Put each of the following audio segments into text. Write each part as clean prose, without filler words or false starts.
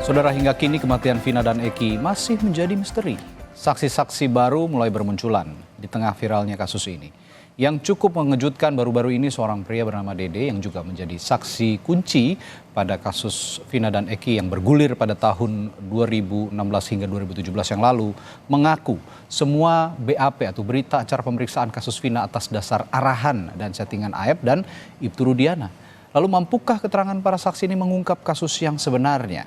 Saudara, hingga kini kematian Vina dan Eki masih menjadi misteri. Saksi-saksi baru mulai bermunculan di tengah viralnya kasus ini. Yang cukup mengejutkan baru-baru ini seorang pria bernama Dede yang juga menjadi saksi kunci pada kasus Vina dan Eki yang bergulir pada tahun 2016 hingga 2017 yang lalu mengaku semua BAP atau berita acara pemeriksaan kasus Vina atas dasar arahan dan settingan Aep dan Ibtu Rudiana. Lalu mampukah keterangan para saksi ini mengungkap kasus yang sebenarnya?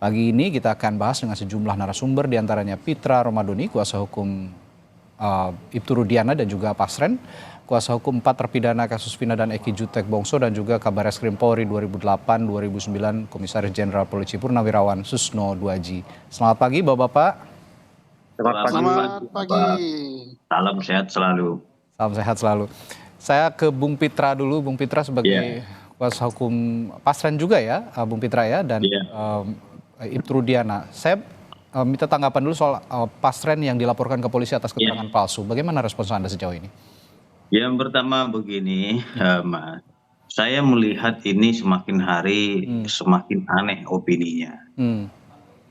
Pagi ini kita akan bahas dengan sejumlah narasumber, diantaranya Pitra Romadoni, kuasa hukum Ibtu Rudiana dan juga Pasren, kuasa hukum 4 terpidana kasus Vina dan Eki Jutek Bongso, dan juga Kabar Eskrim Polri 2008-2009 Komisaris Jenderal Polisi Purnawirawan Susno Duaji. Selamat pagi Bapak-Bapak. Selamat pagi. Salam sehat selalu. Salam sehat selalu. Saya ke Bung Pitra dulu, Bung Pitra sebagai kuasa hukum Pasren juga ya, Bung Pitra ya, dan Ibtu Rudiana. Saya minta tanggapan dulu soal Pasren yang dilaporkan ke polisi atas keterangan palsu. Bagaimana respons Anda sejauh ini? Yang pertama begini, Mas. Saya melihat ini semakin hari semakin aneh opininya.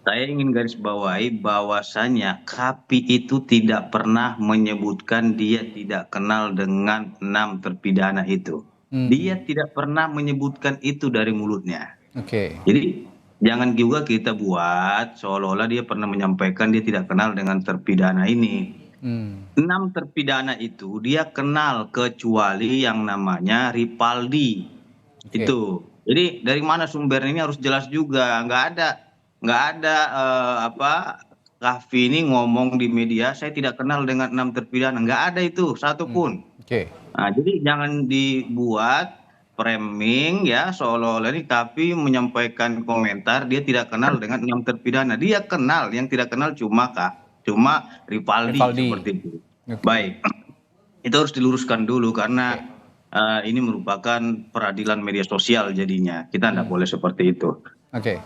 Saya ingin garis bawahi bahwasanya KAPI itu tidak pernah menyebutkan dia tidak kenal dengan 6 terpidana itu. Dia tidak pernah menyebutkan itu dari mulutnya. Jadi jangan juga kita buat seolah-olah dia pernah menyampaikan dia tidak kenal dengan terpidana ini. 6 terpidana itu dia kenal kecuali yang namanya Ripaldi. Itu. Jadi dari mana sumbernya ini harus jelas juga. Nggak ada Kahfi ini ngomong di media saya tidak kenal dengan 6 terpidana. Nggak ada itu satupun. Nah, jadi jangan dibuat framing ya seolah-olah ini tapi menyampaikan komentar dia tidak kenal dengan 6 terpidana. Dia kenal, yang tidak kenal cuma Ripaldi seperti itu. Baik, itu harus diluruskan dulu karena ini merupakan peradilan media sosial jadinya. Kita tidak boleh seperti itu.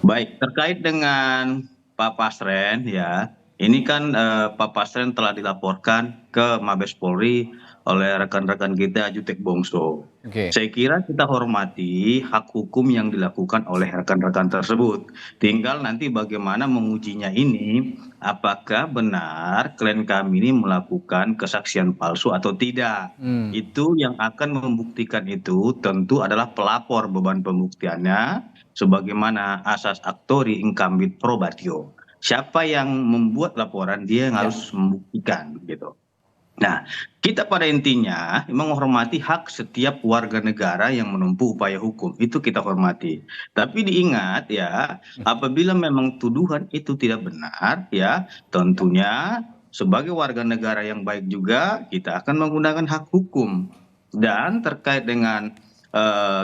Baik, terkait dengan Pak Pasren ya, ini kan Pak Pasren telah dilaporkan ke Mabes Polri oleh rekan-rekan kita Jutek Bongso. Saya kira kita hormati hak hukum yang dilakukan oleh rekan-rekan tersebut. Tinggal nanti bagaimana mengujinya ini, apakah benar klien kami ini melakukan kesaksian palsu atau tidak. Itu yang akan membuktikan itu tentu adalah pelapor beban pembuktiannya sebagaimana asas actori incambit probatio. Siapa yang membuat laporan dia yang harus membuktikan gitu. Nah, kita pada intinya menghormati hak setiap warga negara yang menempuh upaya hukum, itu kita hormati. Tapi diingat ya, apabila memang tuduhan itu tidak benar ya, tentunya sebagai warga negara yang baik juga kita akan menggunakan hak hukum. Dan terkait dengan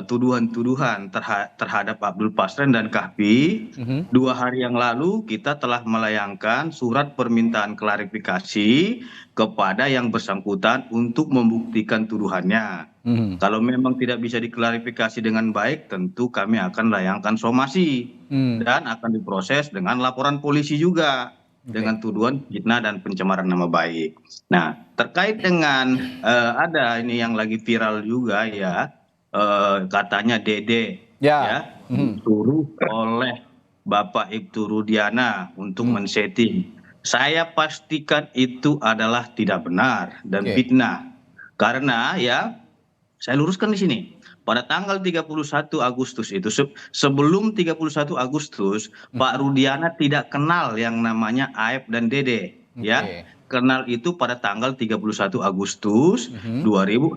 tuduhan-tuduhan terhadap Abdul Pasren dan Kahfi, 2 hari yang lalu kita telah melayangkan surat permintaan klarifikasi kepada yang bersangkutan untuk membuktikan tuduhannya. Kalau memang tidak bisa diklarifikasi dengan baik, tentu kami akan layangkan somasi dan akan diproses dengan laporan polisi juga dengan tuduhan fitnah dan pencemaran nama baik. Nah, terkait dengan ada ini yang lagi viral juga ya. Katanya Dede ya disuruh oleh Bapak Ibtu Rudiana untuk men-setting. Saya pastikan itu adalah tidak benar dan fitnah. Karena ya saya luruskan di sini. Pada tanggal 31 Agustus itu sebelum 31 Agustus Pak Rudiana tidak kenal yang namanya Aep dan Dede ya. Kenal itu pada tanggal 31 Agustus 2016.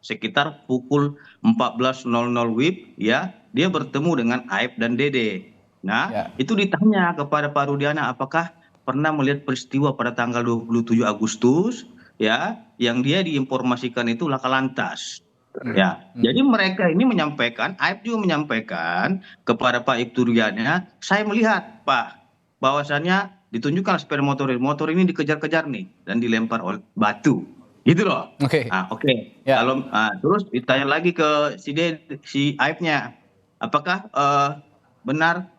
Sekitar pukul 14.00 WIB ya, dia bertemu dengan Aep dan Dede. Nah, itu ditanya kepada Pak Rudiana apakah pernah melihat peristiwa pada tanggal 27 Agustus ya, yang dia diinformasikan itu laka lantas. Ya, jadi mereka ini menyampaikan, Aep juga menyampaikan kepada Pak Ibtu Rudiana, saya melihat Pak bahwasannya ditunjukkan sepeda motor ini dikejar-kejar nih dan dilempar oleh batu. Gitu loh. Kalau terus ditanya lagi ke si Aibnya, apakah benar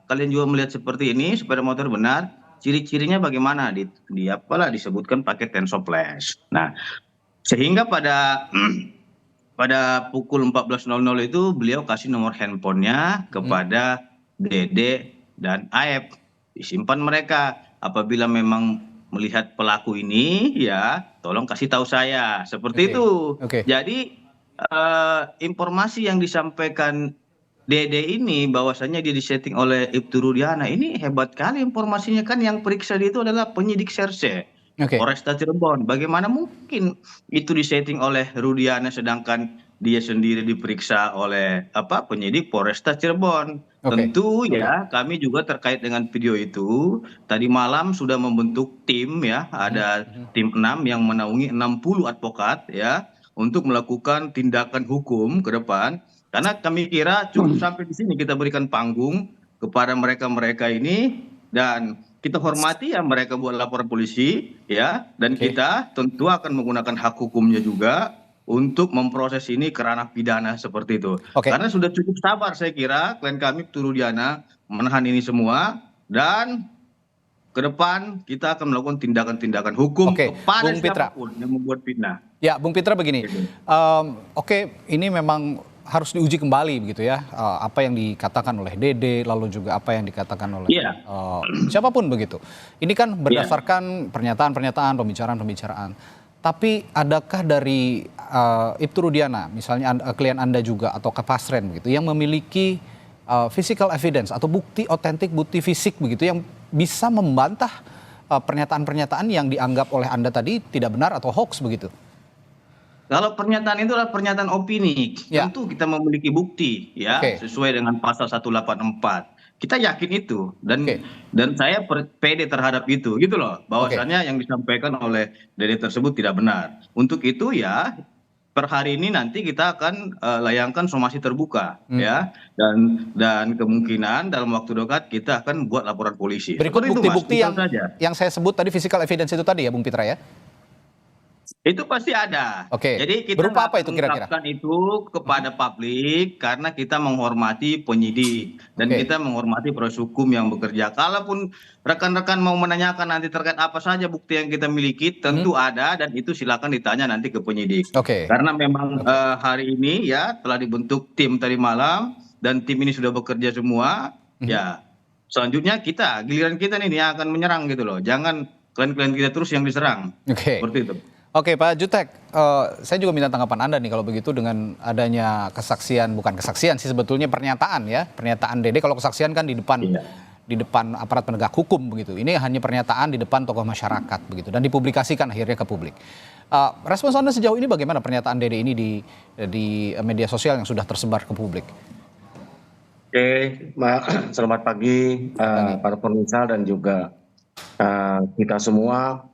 kalian juga melihat seperti ini sepeda motor benar? Ciri-cirinya bagaimana? Disebutkan pakai tensoples. Nah, sehingga pada pukul 14.00 itu beliau kasih nomor handphonenya kepada Dede, dan Aep. Disimpan mereka. Apabila memang melihat pelaku ini, ya tolong kasih tahu saya. Seperti Oke, itu. oke, Jadi informasi yang disampaikan Dede ini bahwasannya dia disetting oleh Ibtu Rudiana ini hebat kali informasinya, kan yang periksa dia itu adalah penyidik Serse oke. Polresta Cirebon. Bagaimana mungkin itu disetting oleh Rudiana sedangkan dia sendiri diperiksa oleh penyidik Polresta Cirebon. Oke, Tentu oke. ya kami juga terkait dengan video itu tadi malam sudah membentuk tim ya, Mhm, ada mhm. tim 6 yang menaungi 60 advokat ya untuk melakukan tindakan hukum ke depan. Karena kami kira cukup sampai di sini kita berikan panggung kepada mereka-mereka ini, dan kita hormati ya mereka buat laporan polisi ya, dan Oke, kita tentu akan menggunakan hak hukumnya juga untuk memproses ini ke ranah pidana seperti itu. oke, Karena sudah cukup sabar saya kira klien kami Turudiana menahan ini semua, dan ke depan kita akan melakukan tindakan-tindakan hukum oke. kepada Bung Pitra. siapapun yang membuat fitnah. Ya, Bung Pitra begini. Gitu. Oke, ini memang harus diuji kembali begitu ya. Apa yang dikatakan oleh Dede, lalu juga apa yang dikatakan oleh Iya, siapapun begitu. Ini kan iya. berdasarkan pernyataan-pernyataan, pembicaraan-pembicaraan. Tapi adakah dari Ibtu Rudiana, misalnya klien Anda juga atau ke Pasren begitu, yang memiliki physical evidence atau bukti otentik, bukti fisik begitu yang bisa membantah pernyataan-pernyataan yang dianggap oleh Anda tadi tidak benar atau hoax begitu? Kalau pernyataan itu adalah pernyataan opini, Ya, tentu kita memiliki bukti ya oke, sesuai dengan pasal 184. Kita yakin itu, oke, dan saya pede terhadap itu gitu loh. oke. Bahwasannya yang disampaikan oleh Dede tersebut tidak benar. Untuk itu ya per hari ini nanti kita akan layangkan somasi terbuka Hmm. ya, dan kemungkinan dalam waktu dekat kita akan buat laporan polisi. Berikut Seperti itu Mas, bukti-bukti simpel saja. yang saya sebut tadi physical evidence itu tadi ya, Bung Pitra ya? Itu pasti ada. Oke, Jadi kita berupa nggak apa akan itu kira-kira? mengungkapkan itu kepada publik karena kita menghormati penyidik dan Oke, kita menghormati proses hukum yang bekerja. Kalaupun rekan-rekan mau menanyakan nanti terkait apa saja bukti yang kita miliki, mhm, tentu ada, dan itu silakan ditanya nanti ke penyidik. oke, Karena memang oke, hari ini ya telah dibentuk tim tadi malam dan tim ini sudah bekerja semua. mhm, Ya, selanjutnya giliran kita nih yang akan menyerang gitu loh. Jangan klien-klien kita terus yang diserang. oke. Seperti itu. Oke, Pak Jutek, saya juga minta tanggapan Anda nih kalau begitu dengan adanya kesaksian, bukan kesaksian sih sebetulnya pernyataan ya, pernyataan Dede. Kalau kesaksian kan Iya. di depan aparat penegak hukum begitu. Ini hanya pernyataan di depan tokoh masyarakat begitu dan dipublikasikan akhirnya ke publik. Respons Anda sejauh ini bagaimana pernyataan Dede ini di media sosial yang sudah tersebar ke publik? Oke, selamat pagi para pemirsa dan juga kita semua.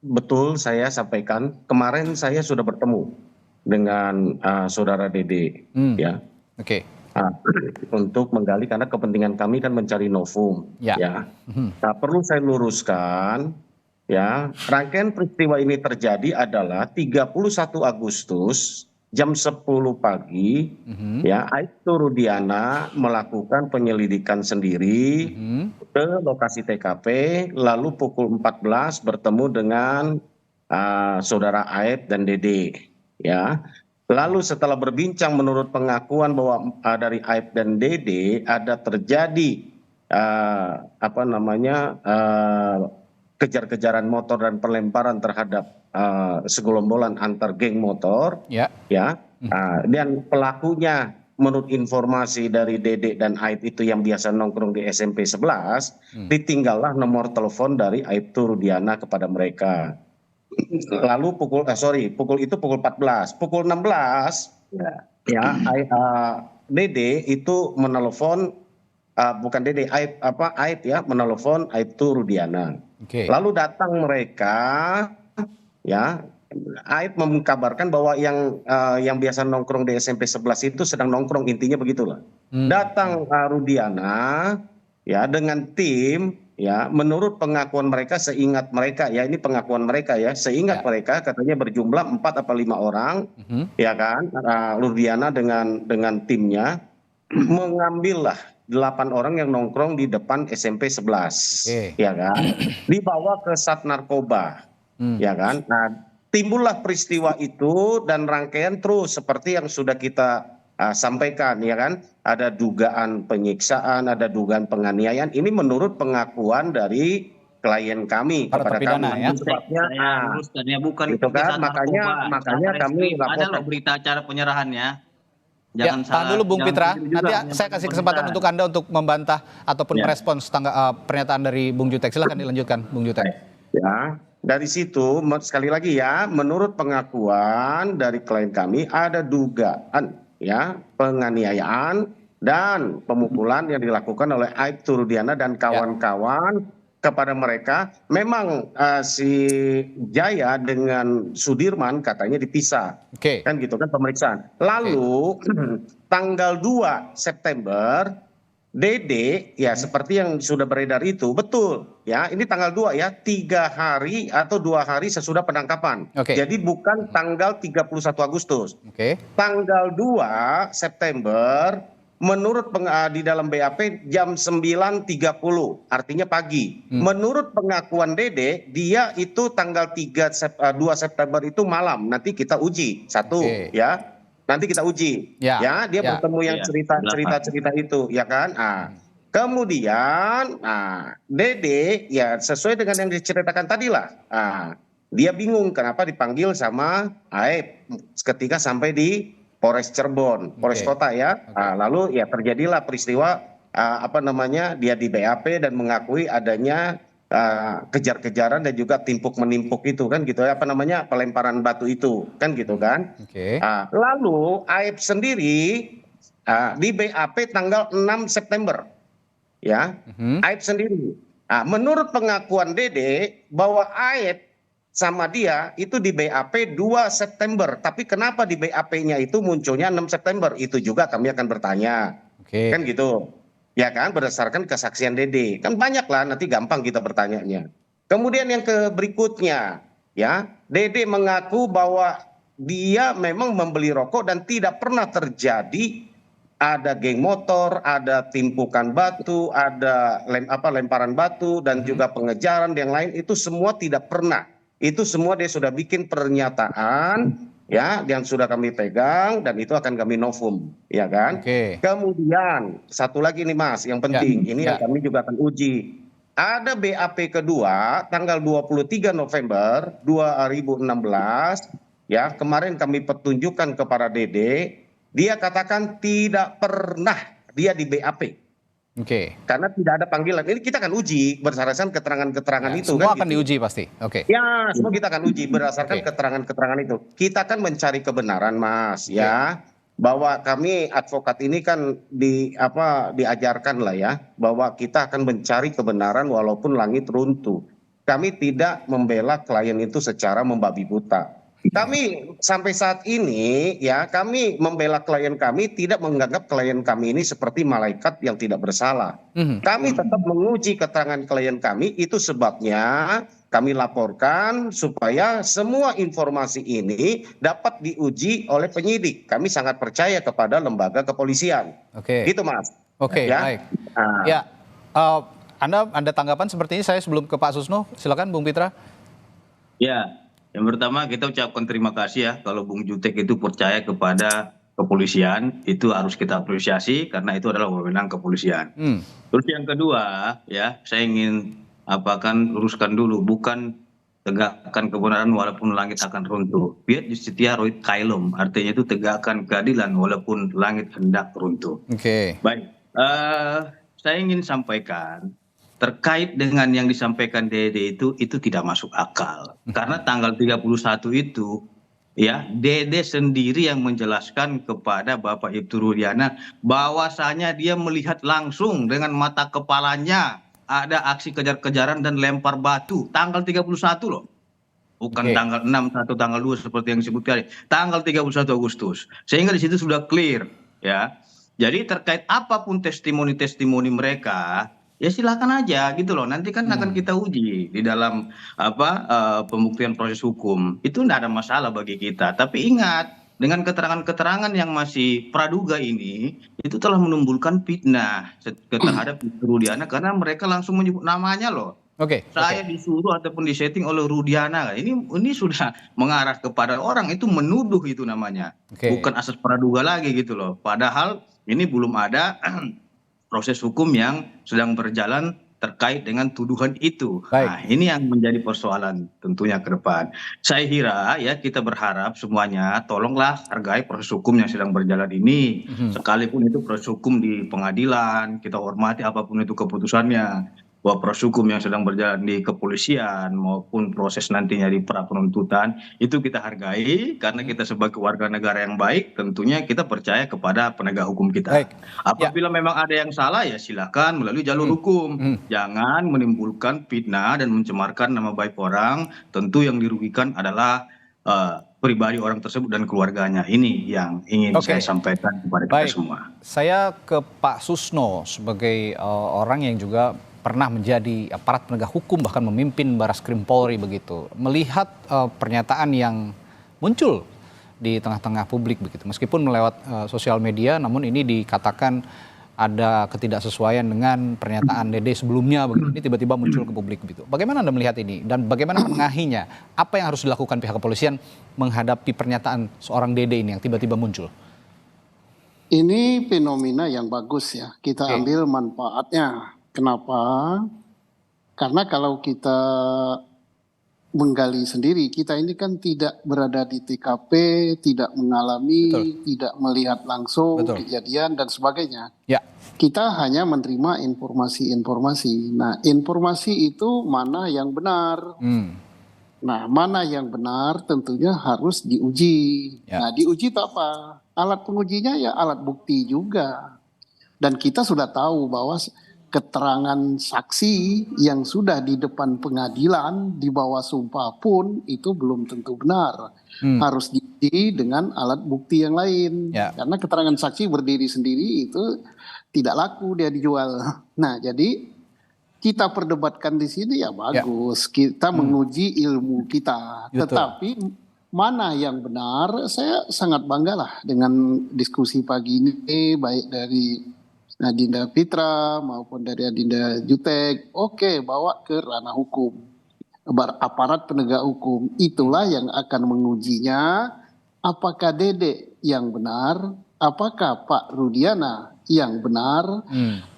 Betul, saya sampaikan kemarin saya sudah bertemu dengan saudara Dede, ya, Oke, untuk menggali karena kepentingan kami kan mencari novum, ya. ya. Nah, perlu saya luruskan, ya, rangkaian peristiwa ini terjadi adalah 31 Agustus jam 10 pagi, ya, Aibtu Rudiana melakukan penyelidikan sendiri ke lokasi TKP, lalu pukul 14 bertemu dengan saudara Aib dan Dede, ya. Lalu setelah berbincang menurut pengakuan bahwa dari Aib dan Dede ada terjadi kejar-kejaran motor dan pelemparan terhadap segelombolan antar geng motor, Ya. ya. Dan pelakunya menurut informasi dari Dede dan Aib itu yang biasa nongkrong di SMP 11, ditinggallah nomor telepon dari Aibtu Rudiana kepada mereka. Lalu pukul 14, pukul 16, ya, Dede itu menelpon, bukan Dede, Aib ya, menelpon Aibtu Rudiana. Oke. Lalu datang mereka, ya, Aib mengkabarkan bahwa yang biasa nongkrong di SMP 11 itu sedang nongkrong, intinya begitulah. Datang Rudiana, ya, dengan tim, ya, menurut pengakuan mereka, seingat mereka, ya, ini pengakuan mereka ya, seingat mereka katanya berjumlah 4 atau 5 orang, ya kan, Rudiana dengan timnya mengambillah 8 orang yang nongkrong di depan SMP 11, ya kan, dibawa ke Sat Narkoba, ya kan. Nah, timbullah peristiwa itu dan rangkaian terus seperti yang sudah kita sampaikan ya kan, ada dugaan penyiksaan, ada dugaan penganiayaan. Ini menurut pengakuan dari klien kami Para kepada terpidana kami. ya. Sebabnya Saya luruskan ya, bukan gitu kan, kisah makanya narkoba, kami ada laporkan. loh berita acara penyerahannya. Ya, Jangan tahan salah, dulu Bung jangan Pitra. keliru juga Nanti saya menyampaikan kasih kesempatan pernyataan. untuk Anda untuk membantah ataupun Ya. merespons pernyataan dari Bung Jutek. Silakan dilanjutkan, Bung Jutek. Ya, dari situ sekali lagi ya, menurut pengakuan dari klien kami ada dugaan ya penganiayaan dan pemukulan yang dilakukan oleh Aibtu Rudiana dan kawan-kawan kepada mereka. Memang si Jaya dengan Sudirman katanya dipisah. Oke. Kan gitu kan pemeriksaan. Lalu tanggal 2 September Dede ya seperti yang sudah beredar itu betul ya, ini tanggal 2 ya, 3 hari atau 2 hari sesudah penangkapan. Oke. Jadi bukan tanggal 31 Agustus. Oke. Tanggal 2 September menurut di dalam BAP jam 9.30 artinya pagi. Menurut pengakuan Dede, dia itu tanggal 2 September itu malam. Nanti kita uji satu ya. Nanti kita uji, ya dia bertemu yang cerita itu, ya kan? Kemudian, Dede ya sesuai dengan yang diceritakan tadi lah. Dia bingung kenapa dipanggil sama Aib ketika sampai di Polres Cirebon, Polres Kota ya. Lalu ya terjadilah peristiwa dia di BAP dan mengakui adanya kejar-kejaran dan juga timpuk menimpuk itu kan gitu ya, pelemparan batu itu kan gitu kan. Lalu Aib sendiri di BAP tanggal 6 September ya. Aib sendiri menurut pengakuan Dede bahwa Aib sama dia itu di BAP 2 September, tapi kenapa di BAP-nya itu munculnya 6 September itu juga kami akan bertanya. Kan gitu. Ya kan, berdasarkan kesaksian Dede. Kan banyak lah, nanti gampang kita bertanyanya. Kemudian yang berikutnya, ya, Dede mengaku bahwa dia memang membeli rokok dan tidak pernah terjadi ada geng motor, ada timpukan batu, ada lemparan batu dan juga pengejaran yang lain, itu semua tidak pernah. Itu semua dia sudah bikin pernyataan ya yang sudah kami pegang dan itu akan kami novum ya kan. Kemudian satu lagi nih Mas yang penting ini yang kami juga akan uji, ada BAP kedua tanggal 23 November 2016 ya, kemarin kami petunjukkan kepada Dede, dia katakan tidak pernah dia di BAP. Karena tidak ada panggilan. Ini kita akan uji berdasarkan keterangan-keterangan itu. Semua kan akan gitu. diuji pasti. Ya, semua kita akan uji berdasarkan keterangan-keterangan itu. Kita akan mencari kebenaran, Mas, ya. Bahwa kami advokat ini kan diajarkan lah ya, bahwa kita akan mencari kebenaran walaupun langit runtuh. Kami tidak membela klien itu secara membabi buta. Kami sampai saat ini ya, kami membela klien kami, tidak menganggap klien kami ini seperti malaikat yang tidak bersalah. Kami tetap menguji keterangan klien kami, itu sebabnya kami laporkan supaya semua informasi ini dapat diuji oleh penyidik. Kami sangat percaya kepada lembaga kepolisian. Gitu Mas. Baik. Ya, Anda tanggapan seperti ini, saya sebelum ke Pak Susno, silakan Bung Pitra. Ya. Yang pertama kita ucapkan terima kasih ya kalau Bung Jutek itu percaya kepada kepolisian, itu harus kita apresiasi karena itu adalah wewenang kepolisian. Terus yang kedua ya, saya ingin luruskan dulu, bukan tegakkan kebenaran walaupun langit akan runtuh. Biar justitia roit kailum, artinya itu tegakkan keadilan walaupun langit hendak runtuh. Baik, saya ingin sampaikan terkait dengan yang disampaikan Dede itu tidak masuk akal. Karena tanggal 31 itu ya Dede sendiri yang menjelaskan kepada Bapak Aibtu Rudiana bahwasanya dia melihat langsung dengan mata kepalanya ada aksi kejar-kejaran dan lempar batu tanggal 31 loh. Bukan tanggal 6 atau tanggal 2 seperti yang disebutkan. Tanggal 31 Agustus. Sehingga di situ sudah clear ya. Jadi terkait apapun testimoni-testimoni mereka, ya silakan aja gitu loh, nanti kan akan kita uji di dalam pembuktian proses hukum, itu tidak ada masalah bagi kita. Tapi ingat, dengan keterangan-keterangan yang masih praduga ini, itu telah menimbulkan fitnah terhadap Rudiana karena mereka langsung menyebut namanya loh. Oke. Saya disuruh ataupun disetting oleh Rudiana. Ini sudah mengarah kepada orang itu menuduh itu namanya. Oke. Bukan asas praduga lagi gitu loh. Padahal ini belum ada proses hukum yang sedang berjalan terkait dengan tuduhan itu. Baik. Nah, ini yang menjadi persoalan tentunya ke depan. Saya kira ya kita berharap semuanya tolonglah hargai proses hukum yang sedang berjalan ini. Sekalipun itu proses hukum di pengadilan, kita hormati apapun itu keputusannya. Bahwa proses hukum yang sedang berjalan di kepolisian maupun proses nantinya di pra penuntutan itu kita hargai karena kita sebagai warga negara yang baik tentunya kita percaya kepada penegak hukum kita. Baik. Apabila memang ada yang salah ya silakan melalui jalur hukum. Jangan menimbulkan fitnah dan mencemarkan nama baik orang. Tentu yang dirugikan adalah pribadi orang tersebut dan keluarganya. Ini yang ingin saya sampaikan kepada kita semua. Saya ke Pak Susno sebagai orang yang juga pernah menjadi aparat penegak hukum bahkan memimpin Barreskrim Polri begitu. Melihat pernyataan yang muncul di tengah-tengah publik begitu. Meskipun melewat sosial media namun ini dikatakan ada ketidaksesuaian dengan pernyataan Dede sebelumnya begitu. Ini tiba-tiba muncul ke publik begitu. Bagaimana Anda melihat ini dan bagaimana mengahinya? Apa yang harus dilakukan pihak kepolisian menghadapi pernyataan seorang Dede ini yang tiba-tiba muncul? Ini fenomena yang bagus ya. Kita ambil manfaatnya. Kenapa? Karena kalau kita menggali sendiri, kita ini kan tidak berada di TKP, tidak mengalami, tidak melihat langsung kejadian dan sebagainya. Ya. Kita hanya menerima informasi-informasi. Nah, informasi itu mana yang benar? Nah, mana yang benar tentunya harus diuji. Nah, diuji itu apa? Alat pengujinya ya alat bukti juga. Dan kita sudah tahu bahwa keterangan saksi yang sudah di depan pengadilan di bawah sumpah pun itu belum tentu benar. Harus diuji dengan alat bukti yang lain. Karena keterangan saksi berdiri sendiri itu tidak laku dia dijual. Nah, jadi kita perdebatkan di sini ya bagus. Kita menguji ilmu kita. Tetapi mana yang benar? Saya sangat bangga lah dengan diskusi pagi ini baik dari Adinda Fitra maupun dari Adinda Jutek. Oke, bawa ke ranah hukum. Aparat penegak hukum itulah yang akan mengujinya apakah Dede yang benar, apakah Pak Rudiana yang benar,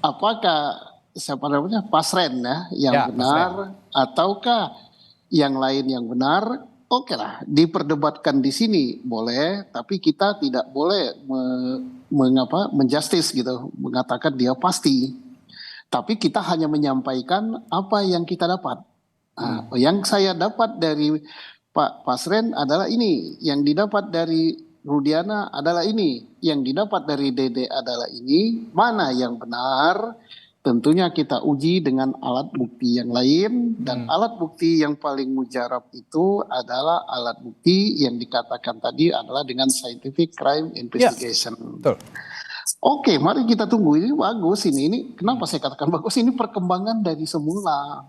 apakah siapa namanya Pasren ya yang benar, ataukah yang lain yang benar. Oke lah, diperdebatkan di sini boleh, tapi kita tidak boleh menjustis gitu, mengatakan dia pasti. Tapi kita hanya menyampaikan apa yang kita dapat. Nah, yang saya dapat dari Pak Pasren adalah ini, yang didapat dari Rudiana adalah ini, yang didapat dari Dede adalah ini. Mana yang benar? Tentunya kita uji dengan alat bukti yang lain, dan alat bukti yang paling mujarab itu adalah alat bukti yang dikatakan tadi adalah dengan scientific crime investigation. Oke, mari kita tunggu. Ini bagus ini kenapa saya katakan bagus? Ini perkembangan dari semula.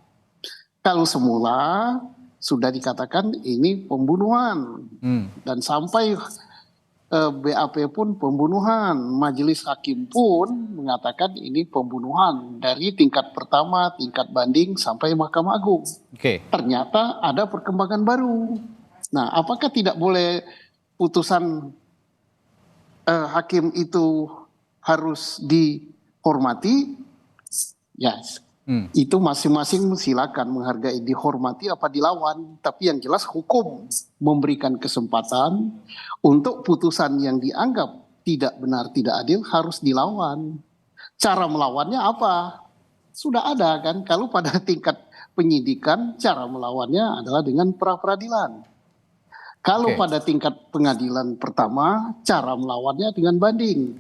Kalau semula sudah dikatakan ini pembunuhan dan sampai BAP pun pembunuhan, majelis hakim pun mengatakan ini pembunuhan dari tingkat pertama, tingkat banding sampai Mahkamah Agung. Ternyata ada perkembangan baru. Nah, apakah tidak boleh putusan hakim itu harus dihormati? Ya, itu masing-masing silakan menghargai, dihormati apa dilawan. Tapi yang jelas hukum memberikan kesempatan untuk putusan yang dianggap tidak benar, tidak adil harus dilawan. Cara melawannya apa? Sudah ada kan, kalau pada tingkat penyidikan cara melawannya adalah dengan pra-peradilan. Kalau pada tingkat pengadilan pertama cara melawannya dengan banding.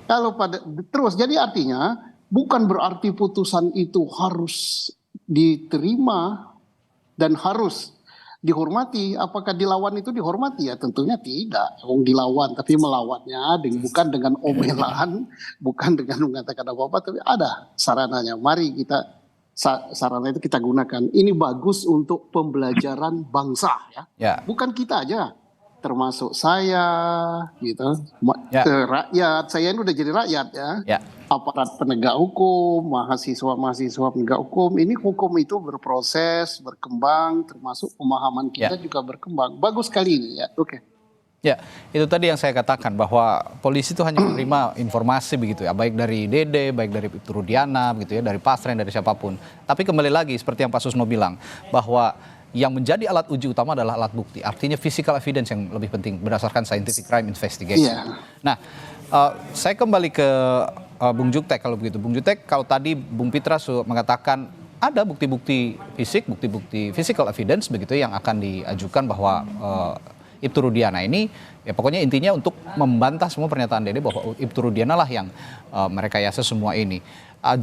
Kalau pada terus, jadi artinya bukan berarti putusan itu harus diterima dan harus dihormati. Apakah dilawan itu dihormati? Ya tentunya tidak. Dilawan, tapi melawannya bukan dengan omelan, bukan dengan mengatakan apa-apa, tapi ada sarananya. Mari kita sarana itu kita gunakan. Ini bagus untuk pembelajaran bangsa ya. Bukan kita aja. termasuk saya, gitu, Ya. ke rakyat. Saya ini udah jadi rakyat ya. Ya. Aparat penegak hukum, mahasiswa penegak hukum. Ini hukum itu berproses, berkembang, termasuk pemahaman kita juga berkembang. Bagus sekali ini ya. Oke. Ya, itu tadi yang saya katakan bahwa polisi itu hanya menerima informasi begitu ya, baik dari Dede, baik dari Ibtu Rudiana begitu ya, dari Pasren, dari siapapun. Tapi kembali lagi seperti yang Pak Susno bilang bahwa yang menjadi alat uji utama adalah alat bukti. Artinya physical evidence yang lebih penting berdasarkan scientific crime investigation. Iya. Nah, saya kembali ke Bung Juktek kalau begitu. Bung Juktek, kalau tadi Bung Pitra mengatakan ada bukti-bukti fisik, bukti-bukti physical evidence begitu yang akan diajukan bahwa Ibtu Rudiana ini, ya pokoknya intinya untuk membantah semua pernyataan Dede bahwa Ibtu Rudiana lah yang merekayasa semua ini.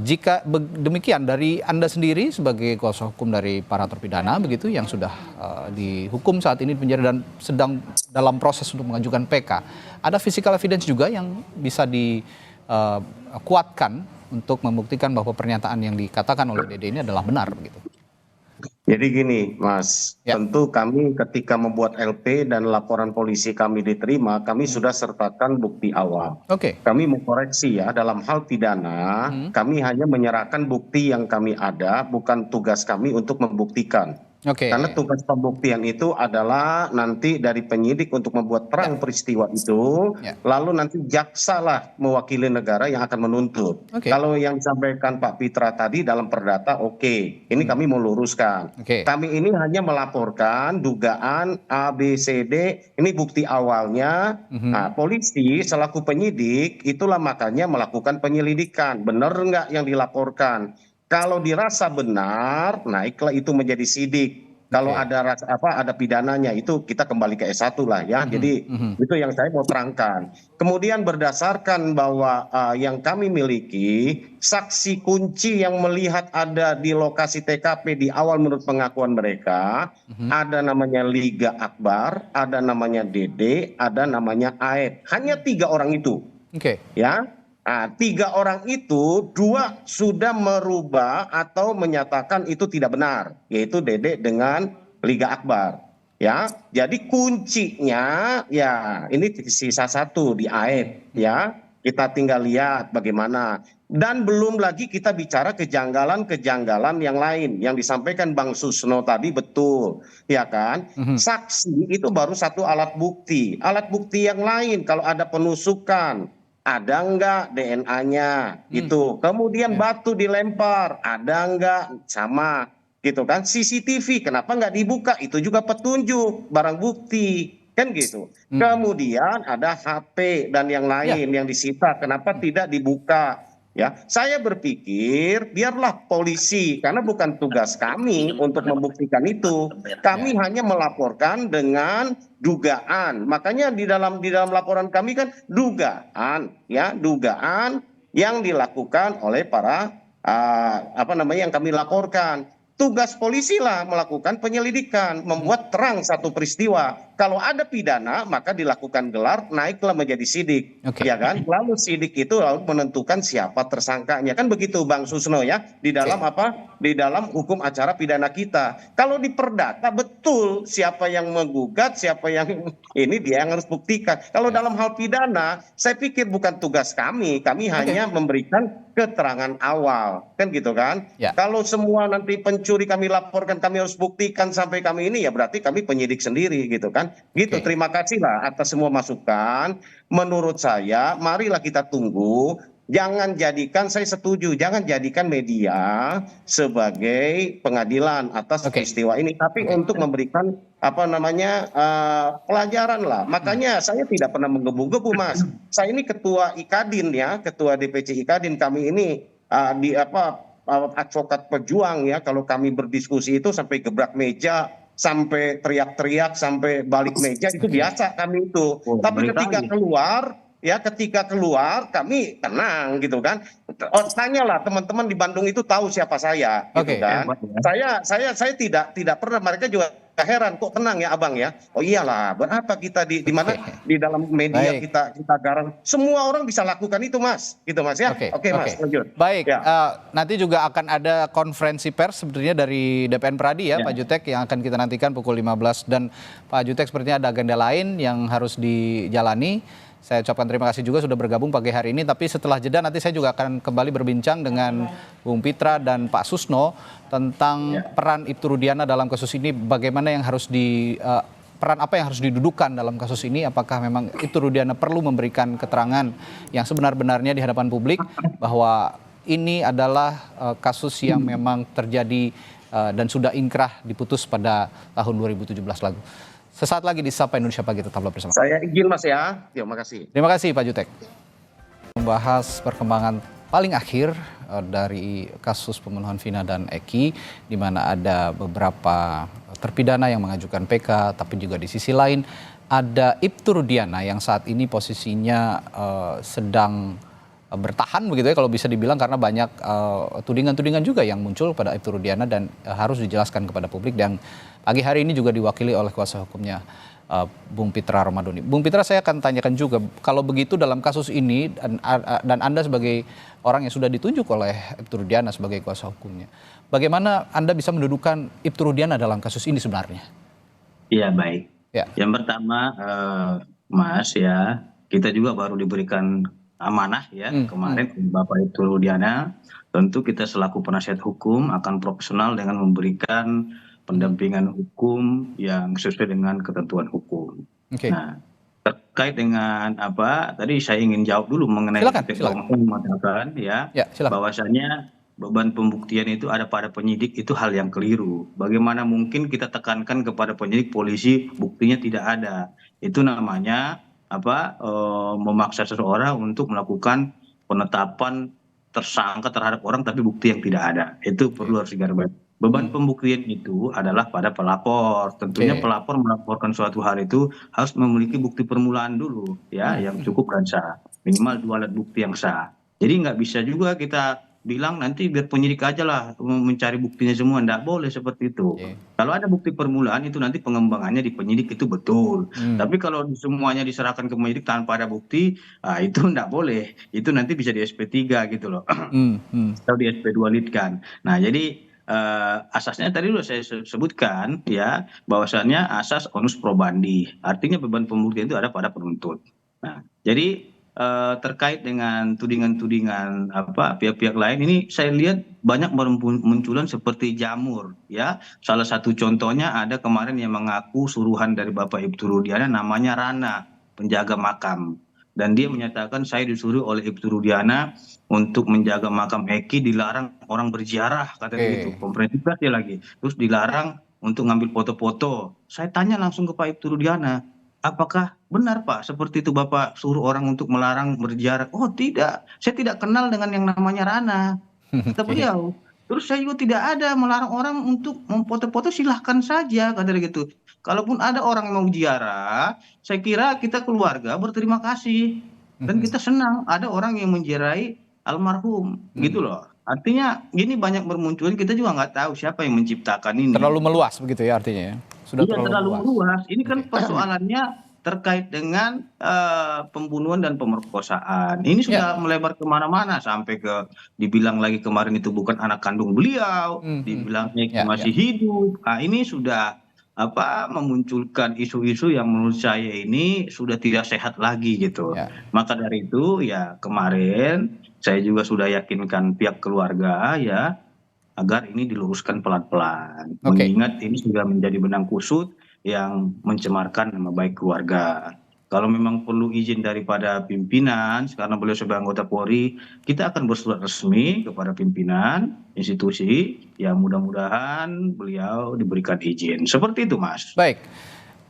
Jika demikian, dari Anda sendiri sebagai kuasa hukum dari para terpidana begitu yang sudah dihukum saat ini di penjara dan sedang dalam proses untuk mengajukan PK, ada physical evidence juga yang bisa dikuatkan untuk membuktikan bahwa pernyataan yang dikatakan oleh Dede ini adalah benar begitu. Jadi gini Mas, Ya. tentu kami ketika membuat LP dan laporan polisi kami diterima, kami sudah sertakan bukti awal. Oke. Kami mengkoreksi ya, dalam hal pidana, kami hanya menyerahkan bukti yang kami ada, bukan tugas kami untuk membuktikan. Oke. Karena tugas pembuktian itu adalah nanti dari penyidik untuk membuat terang peristiwa itu, lalu nanti jaksa lah mewakili negara yang akan menuntut. Oke. Kalau yang disampaikan Pak Pitra tadi dalam perdata, oke, ini kami mau luruskan. Oke. Kami ini hanya melaporkan dugaan A, B, C, D, ini bukti awalnya. Nah, polisi selaku penyidik itulah makanya melakukan penyelidikan. Benar nggak yang dilaporkan? Kalau dirasa benar, naiklah itu menjadi sidik. Kalau ada pidananya itu kita kembali ke S1 lah ya. Jadi itu yang saya mau terangkan. Kemudian berdasarkan bahwa yang kami miliki saksi kunci yang melihat ada di lokasi TKP di awal menurut pengakuan mereka, ada namanya Liga Akbar, ada namanya Dede, ada namanya Aep. Hanya 3 orang itu. Oke. Ya. Nah, 3 orang itu 2 sudah merubah atau menyatakan itu tidak benar, yaitu Dede dengan Liga Akbar. Ya, jadi kuncinya ya ini sisa 1 di Aep ya. Kita tinggal lihat bagaimana. Dan belum lagi kita bicara kejanggalan-kejanggalan yang lain yang disampaikan Bang Susno tadi betul, ya kan? Saksi itu baru 1 alat bukti. Alat bukti yang lain kalau ada penusukan, ada enggak DNA-nya gitu. Kemudian batu dilempar, ada enggak, sama gitu kan. CCTV kenapa enggak dibuka, itu juga petunjuk barang bukti kan gitu. Kemudian ada HP dan yang lain yang disita, kenapa tidak dibuka ya. Saya berpikir biarlah polisi, karena bukan tugas kami untuk membuktikan itu. Kami hanya melaporkan dengan dugaan. Makanya di dalam laporan kami kan dugaan yang dilakukan oleh para yang kami laporkan. Tugas polisi lah melakukan penyelidikan, membuat terang satu peristiwa. Kalau ada pidana, maka dilakukan gelar, naiklah menjadi sidik, ya kan? Lalu sidik itu lalu menentukan siapa tersangkanya, kan begitu Bang Susno ya? Di dalam Di dalam hukum acara pidana kita. Kalau di perdata betul siapa yang menggugat, siapa yang ini dia yang harus buktikan. Kalau dalam hal pidana, saya pikir bukan tugas kami. Kami hanya memberikan keterangan awal, kan gitu kan? Kalau semua nanti pencuri kami laporkan, kami harus buktikan sampai kami ini, ya berarti kami penyidik sendiri gitu kan? Gitu. Terima kasih lah atas semua masukan. Menurut saya, marilah kita tunggu. Jangan jadikan, saya setuju, jangan jadikan media sebagai pengadilan atas peristiwa ini, tapi untuk memberikan pelajaran lah. Makanya saya tidak pernah menggebu-gebu, Mas. Saya ini ketua IKADIN ya, ketua DPC IKADIN. Kami ini advokat pejuang ya. Kalau kami berdiskusi itu sampai gebrak meja, sampai teriak-teriak, sampai balik meja, itu biasa kami itu. Tapi ketika keluar kami tenang gitu kan. Tanyalah teman-teman di Bandung itu tahu siapa saya gitu kan. Saya tidak pernah, mereka juga heran kok tenang ya abang ya. Oh iyalah, berapa kita di mana di dalam media Baik. kita garang. Semua orang bisa lakukan itu mas, gitu mas ya. Oke mas, lanjut. Baik, Ya. nanti juga akan ada konferensi pers sebetulnya dari DPN Pradi ya, Pak Jutek, yang akan kita nantikan pukul 15. Dan Pak Jutek sepertinya ada agenda lain yang harus dijalani. Saya ucapkan terima kasih juga sudah bergabung pagi hari ini. Tapi setelah jeda nanti saya juga akan kembali berbincang dengan Bung Pitra dan Pak Susno tentang peran Ibtu Rudiana dalam kasus ini. Bagaimana yang harus peran apa yang harus didudukan dalam kasus ini? Apakah memang Ibtu Rudiana perlu memberikan keterangan yang sebenar-benarnya di hadapan publik bahwa ini adalah kasus yang memang terjadi dan sudah inkrah diputus pada tahun 2017 lalu. Sesaat lagi di Sapa Indonesia Pagi, tetaplah bersama. Saya izin mas ya. Terima kasih. Terima kasih Pak Jutek. Membahas perkembangan paling akhir dari kasus pembunuhan Vina dan Eki, di mana ada beberapa terpidana yang mengajukan PK, tapi juga di sisi lain ada Ibtu Rudiana yang saat ini posisinya sedang bertahan begitu ya kalau bisa dibilang, karena banyak tudingan-tudingan juga yang muncul pada Ibtu Rudiana dan harus dijelaskan kepada publik. Dan pagi hari ini juga diwakili oleh kuasa hukumnya Bung Pitra Romadhoni. Bung Pitra, saya akan tanyakan juga, kalau begitu dalam kasus ini dan Anda sebagai orang yang sudah ditunjuk oleh Ibtu Rudiana sebagai kuasa hukumnya, bagaimana Anda bisa mendudukan Ibtu Rudiana dalam kasus ini sebenarnya? Iya baik. Ya. Yang pertama Mas ya, kita juga baru diberikan amanah ya kemarin Bapak Ibtu Rudiana. Tentu kita selaku penasihat hukum akan profesional dengan memberikan pendampingan hukum yang sesuai dengan ketentuan hukum. Nah, terkait dengan apa tadi saya ingin jawab dulu mengenai silakan. mengatakan ya bahwasanya beban pembuktian itu ada pada penyidik, itu hal yang keliru. Bagaimana mungkin kita tekankan kepada penyidik, polisi buktinya tidak ada? Itu namanya memaksa seseorang untuk melakukan penetapan tersangka terhadap orang tapi bukti yang tidak ada. Itu perlu harus digarisbawahi. Beban pembuktian itu adalah pada pelapor. Tentunya pelapor melaporkan suatu hal itu harus memiliki bukti permulaan dulu ya, yang cukup dan sah. Minimal 2 alat bukti yang sah. Jadi nggak bisa juga kita bilang nanti biar penyidik aja lah mencari buktinya semua. Nggak boleh seperti itu. Kalau ada bukti permulaan itu nanti pengembangannya di penyidik itu betul. Tapi kalau semuanya diserahkan ke penyidik tanpa ada bukti, itu nggak boleh. Itu nanti bisa di SP3 gitu loh. Atau di SP2 lead-kan. Nah jadi asasnya tadi sudah saya sebutkan ya, bahwasannya asas onus probandi, artinya beban pembuktian itu ada pada penuntut. Nah jadi terkait dengan tudingan-tudingan pihak-pihak lain ini saya lihat banyak bermunculan seperti jamur ya. Salah satu contohnya ada kemarin yang mengaku suruhan dari Bapak Ibtu Rudiana namanya Rana, penjaga makam. Dan dia menyatakan saya disuruh oleh Ibtu Rudiana untuk menjaga makam Eki, dilarang orang berziarah katanya gitu, komprehensif lagi. Terus dilarang untuk ngambil foto-foto. Saya tanya langsung ke Pak Ibtu Rudiana, apakah benar Pak seperti itu Bapak suruh orang untuk melarang berziarah? Oh tidak, saya tidak kenal dengan yang namanya Rana, kata beliau. Terus saya juga tidak ada melarang orang untuk memfoto-foto, silahkan saja katanya gitu. Kalaupun ada orang mau ziarah, saya kira kita keluarga berterima kasih dan kita senang ada orang yang menziarahi almarhum gitu loh. Artinya ini banyak bermunculan, kita juga nggak tahu siapa yang menciptakan ini. Terlalu meluas begitu ya artinya ya? Sudah terlalu meluas. Ini kan persoalannya terkait dengan pembunuhan dan pemerkosaan. Ini sudah melebar kemana-mana sampai ke dibilang lagi kemarin itu bukan anak kandung beliau, dibilang masih hidup. Nah ini sudah memunculkan isu-isu yang menurut saya ini sudah tidak sehat lagi gitu. Maka dari itu ya kemarin saya juga sudah yakinkan pihak keluarga ya agar ini diluruskan pelan-pelan. Mengingat ini sudah menjadi benang kusut yang mencemarkan nama baik keluarga. Kalau memang perlu izin daripada pimpinan, karena beliau sebagai anggota Polri, kita akan bersurat resmi kepada pimpinan institusi, ya mudah-mudahan beliau diberikan izin. Seperti itu Mas. Baik,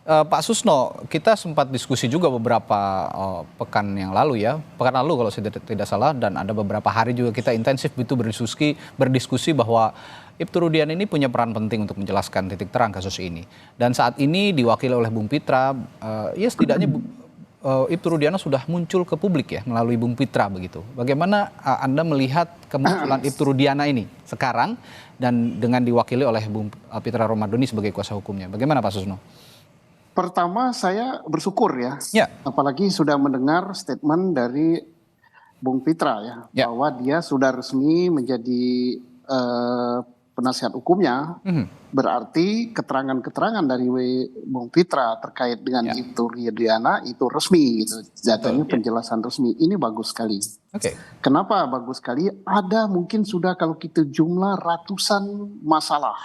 Pak Susno, kita sempat diskusi juga beberapa pekan yang lalu ya, pekan lalu kalau saya tidak salah, dan ada beberapa hari juga kita intensif itu berdiskusi bahwa Ibtu Rudiana ini punya peran penting untuk menjelaskan titik terang kasus ini. Dan saat ini diwakili oleh Bung Pitra, ya setidaknya Ibtu Rudiana sudah muncul ke publik ya melalui Bung Pitra begitu. Bagaimana Anda melihat kemunculan Ibtu Rudiana ini sekarang dan dengan diwakili oleh Bung Pitra Romadhoni sebagai kuasa hukumnya? Bagaimana Pak Susno? Pertama saya bersyukur ya, Ya. apalagi sudah mendengar statement dari Bung Pitra ya, bahwa dia sudah resmi menjadi penasihat hukumnya. Berarti keterangan-keterangan dari Bung Pitra terkait dengan Ibtu Rudiana itu resmi gitu. Jatuhnya penjelasan resmi. Ini bagus sekali. Kenapa bagus sekali? Ada mungkin sudah kalau kita jumlah ratusan masalah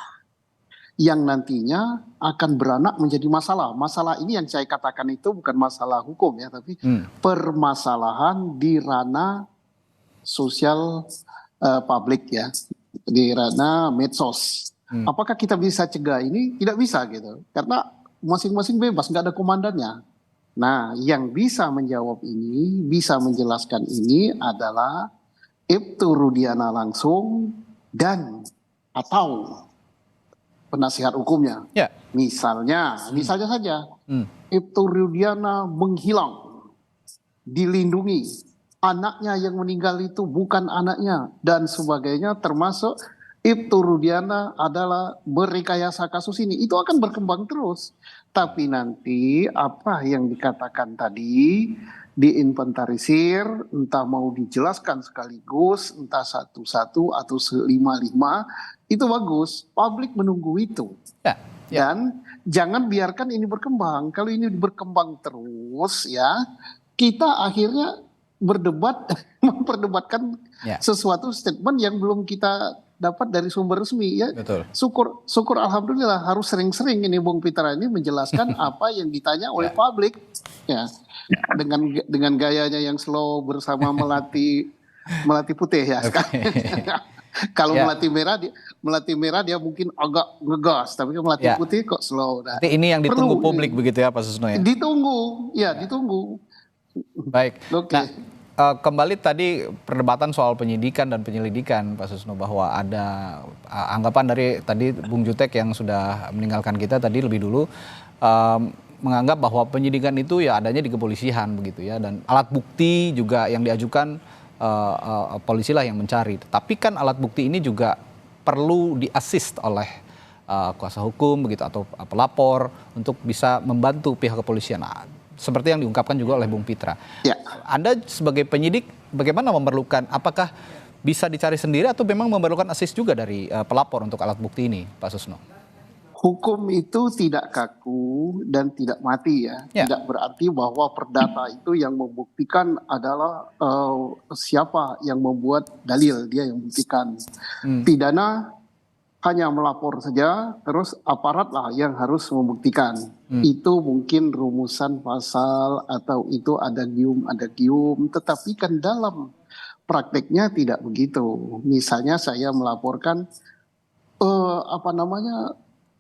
yang nantinya akan beranak menjadi masalah. Masalah ini yang saya katakan itu bukan masalah hukum ya, tapi permasalahan di ranah sosial publik ya, di ranah medsos. Apakah kita bisa cegah ini? Tidak bisa gitu, karena masing-masing bebas, nggak ada komandannya. Nah, yang bisa menjawab ini, bisa menjelaskan ini adalah Ibtu Rudiana langsung dan atau penasihat hukumnya. Misalnya saja, Ibtu Rudiana menghilang, dilindungi, anaknya yang meninggal itu bukan anaknya dan sebagainya, termasuk Ibtu Rudiana adalah merekayasa kasus ini. Itu akan berkembang terus. Tapi nanti apa yang dikatakan tadi diinventarisir, entah mau dijelaskan sekaligus, entah satu-satu atau selima-lima, itu bagus. Publik menunggu itu. Dan jangan biarkan ini berkembang. Kalau ini berkembang terus ya, kita akhirnya berdebat, memperdebatkan sesuatu statement yang belum kita dapat dari sumber resmi ya. Syukur alhamdulillah, harus sering-sering ini Bung Pitra ini menjelaskan apa yang ditanya oleh publik ya. Dengan gayanya yang slow bersama melati putih ya. Kalau melati merah dia mungkin agak ngegas, tapi kalau melati putih kok slow. Nah, ini yang ditunggu publik begitu ya Pak Susno ya. Ditunggu. Baik. Kembali tadi perdebatan soal penyidikan dan penyelidikan Pak Susno, bahwa ada anggapan dari tadi Bung Jutek yang sudah meninggalkan kita tadi lebih dulu, menganggap bahwa penyidikan itu ya adanya di kepolisian begitu ya, dan alat bukti juga yang diajukan polisi lah yang mencari. Tapi kan alat bukti ini juga perlu di-assist oleh kuasa hukum begitu atau pelapor untuk bisa membantu pihak kepolisian. Seperti yang diungkapkan juga oleh Bung Pitra. Anda sebagai penyidik bagaimana memerlukan, apakah bisa dicari sendiri atau memang memerlukan assist juga dari pelapor untuk alat bukti ini, Pak Susno? Hukum itu tidak kaku dan tidak mati ya. Tidak berarti bahwa perdata itu yang membuktikan adalah siapa yang membuat dalil, dia yang membuktikan. Pidana hanya melapor saja, terus aparat lah yang harus membuktikan. Itu mungkin rumusan pasal atau itu adagium, tetapi kan dalam prakteknya tidak begitu. Misalnya saya melaporkan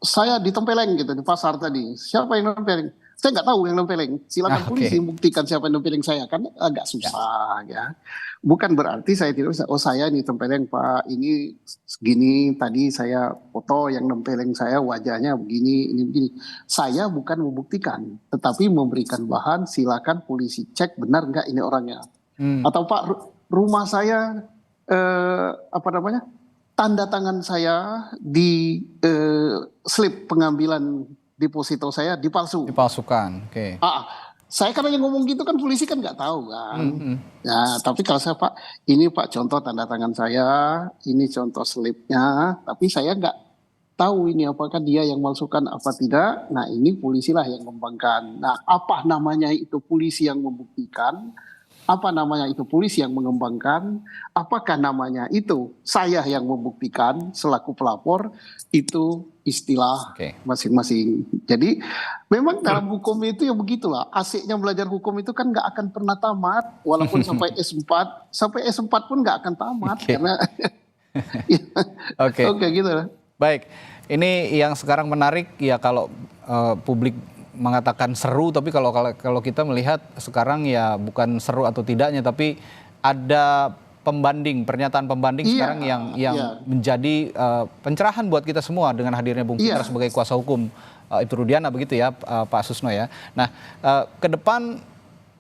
saya ditempeleng gitu di pasar tadi. Siapa yang nempeleng? Saya nggak tahu yang nempeleng. Silakan polisi buktikan siapa yang nempeleng saya, kan agak susah ya. Bukan berarti saya tidak bisa, saya ini tempeleng Pak, ini segini, tadi saya foto yang nempeleng saya wajahnya begini, ini begini. Saya bukan membuktikan, tetapi memberikan bahan, silakan polisi cek benar nggak ini orangnya. Atau Pak, rumah saya tanda tangan saya di slip pengambilan deposito saya dipalsukan. Saya kan hanya ngomong gitu kan, polisi kan nggak tahu kan. Ya, tapi kalau saya Pak, ini Pak contoh tanda tangan saya, ini contoh slipnya, tapi saya nggak tahu ini apakah dia yang malsukan apa tidak. Nah ini polisi lah yang mengembangkan. Nah apa namanya itu polisi yang membuktikan? Apa namanya itu polisi yang mengembangkan? Apakah namanya itu saya yang membuktikan selaku pelapor? Itu istilah masing-masing. Jadi memang dalam hukum itu ya begitulah. Asiknya belajar hukum itu kan nggak akan pernah tamat. Walaupun sampai S4 pun nggak akan tamat. Karena Oke, gitu lah. Baik, ini yang sekarang menarik ya, kalau publik mengatakan seru, tapi kalau kita melihat sekarang ya bukan seru atau tidaknya, tapi ada pernyataan pembanding sekarang yang menjadi pencerahan buat kita semua dengan hadirnya Bung Pitra sebagai kuasa hukum Ibtu Rudiana begitu ya Pak Susno ya. Nah ke depan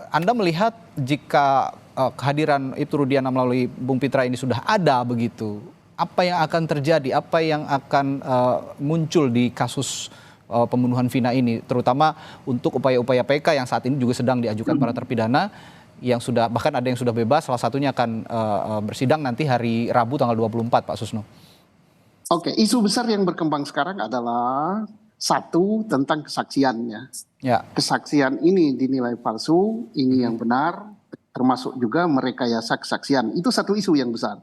Anda melihat jika kehadiran Ibtu Rudiana melalui Bung Pitra ini sudah ada begitu, apa yang akan terjadi, apa yang akan muncul di kasus pembunuhan Vina ini, terutama untuk upaya-upaya PK yang saat ini juga sedang diajukan para terpidana, yang sudah, bahkan ada yang sudah bebas, salah satunya akan bersidang nanti hari Rabu tanggal 24, Pak Susno. Oke, isu besar yang berkembang sekarang adalah satu tentang kesaksiannya. Ya. Kesaksian ini dinilai palsu, ini yang benar, termasuk juga merekayasa kesaksian. Itu satu isu yang besar.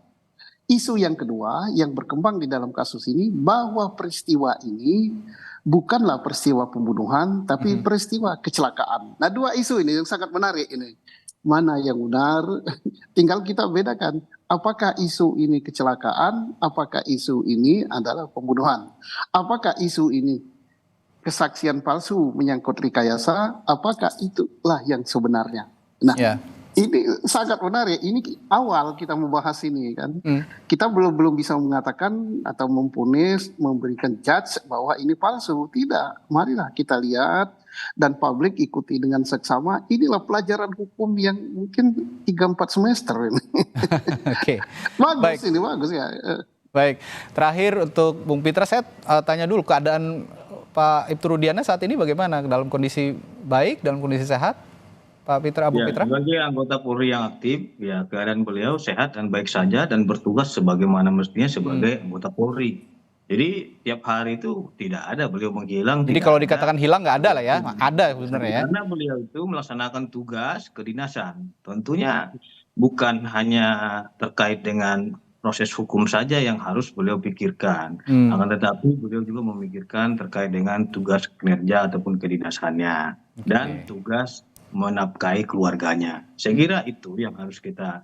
Isu yang kedua yang berkembang di dalam kasus ini, bahwa peristiwa ini bukanlah peristiwa pembunuhan, tapi peristiwa kecelakaan. Nah, dua isu ini yang sangat menarik ini. Mana yang benar, tinggal kita bedakan. Apakah isu ini kecelakaan, apakah isu ini adalah pembunuhan. Apakah isu ini kesaksian palsu menyangkut rekayasa, apakah itulah yang sebenarnya. Nah, ini sangat menarik. Ini awal kita membahas ini kan. Kita belum bisa mengatakan atau memvonis, memberikan judge bahwa ini palsu. Tidak. Marilah kita lihat dan publik ikuti dengan seksama. Inilah pelajaran hukum yang mungkin 3-4 semester ini. Oke. Bagus. Baik. Ini bagus ya. Baik. Terakhir untuk Bung Pitra, saya tanya dulu keadaan Pak Ibtu Rudiana saat ini bagaimana? Dalam kondisi baik, dalam kondisi sehat? Pak Pitra, Abu Pitra? Sebagai anggota Polri yang aktif, ya keadaan beliau sehat dan baik saja dan bertugas sebagaimana mestinya sebagai anggota Polri. Jadi tiap hari itu tidak ada beliau menghilang. Jadi kalau dikatakan hilang nggak ada lah ya, ada sebenarnya ya. Karena beliau itu melaksanakan tugas kedinasan. Tentunya bukan hanya terkait dengan proses hukum saja yang harus beliau pikirkan. Akan tetapi beliau juga memikirkan terkait dengan tugas kinerja ataupun kedinasannya. Dan tugas menafkahi keluarganya. Saya kira itu yang harus kita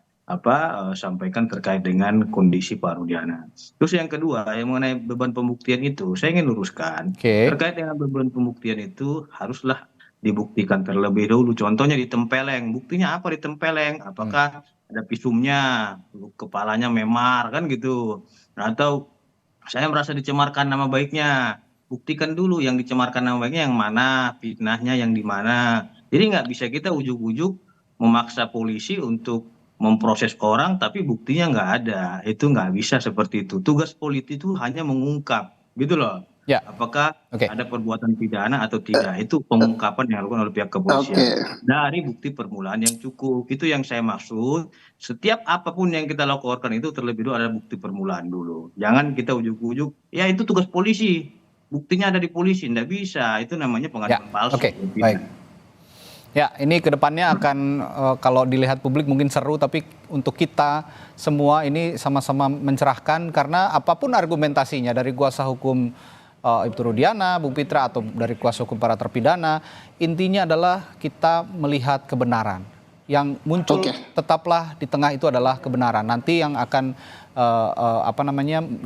sampaikan terkait dengan kondisi Pak Rudiana. Terus yang kedua, yang mengenai beban pembuktian itu, saya ingin luruskan. Terkait dengan beban pembuktian itu haruslah dibuktikan terlebih dahulu. Contohnya ditempeleng. Buktinya apa ditempeleng? Apakah ada visumnya, kepalanya memar kan gitu. Atau saya merasa dicemarkan nama baiknya. Buktikan dulu yang dicemarkan nama baiknya yang mana, fitnahnya yang di mana. Jadi nggak bisa kita ujuk-ujuk memaksa polisi untuk memproses orang tapi buktinya nggak ada. Itu nggak bisa seperti itu. Tugas polisi itu hanya mengungkap, gitu loh. Ya. Apakah ada perbuatan pidana atau tidak. Itu pengungkapan yang dilakukan oleh pihak kepolisian. Dari bukti permulaan yang cukup. Itu yang saya maksud. Setiap apapun yang kita lakukan itu terlebih dulu ada bukti permulaan dulu. Jangan kita ujuk-ujuk, ya itu tugas polisi. Buktinya ada di polisi. Nggak bisa. Itu namanya pengaduan palsu. Baik. Ya, ini kedepannya akan kalau dilihat publik mungkin seru, tapi untuk kita semua ini sama-sama mencerahkan karena apapun argumentasinya dari kuasa hukum Ibtu Rudiana, Bung Pitra atau dari kuasa hukum para terpidana, intinya adalah kita melihat kebenaran. Yang muncul tetaplah di tengah itu adalah kebenaran. Nanti yang akan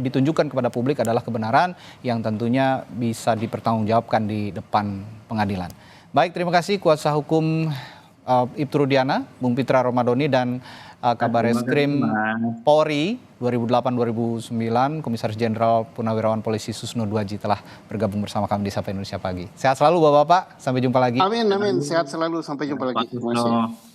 ditunjukkan kepada publik adalah kebenaran yang tentunya bisa dipertanggungjawabkan di depan pengadilan. Baik, terima kasih kuasa hukum Ibtu Rudiana, Bung Pitra Romadhoni dan Kabar Eskrim Polri 2008-2009, Komisaris Jenderal Purnawirawan Polisi Susno Duaji telah bergabung bersama kami di Sapa Indonesia Pagi. Sehat selalu Bapak-Bapak, sampai jumpa lagi. Amin, amin. Sehat selalu, sampai jumpa lagi. Terima kasih.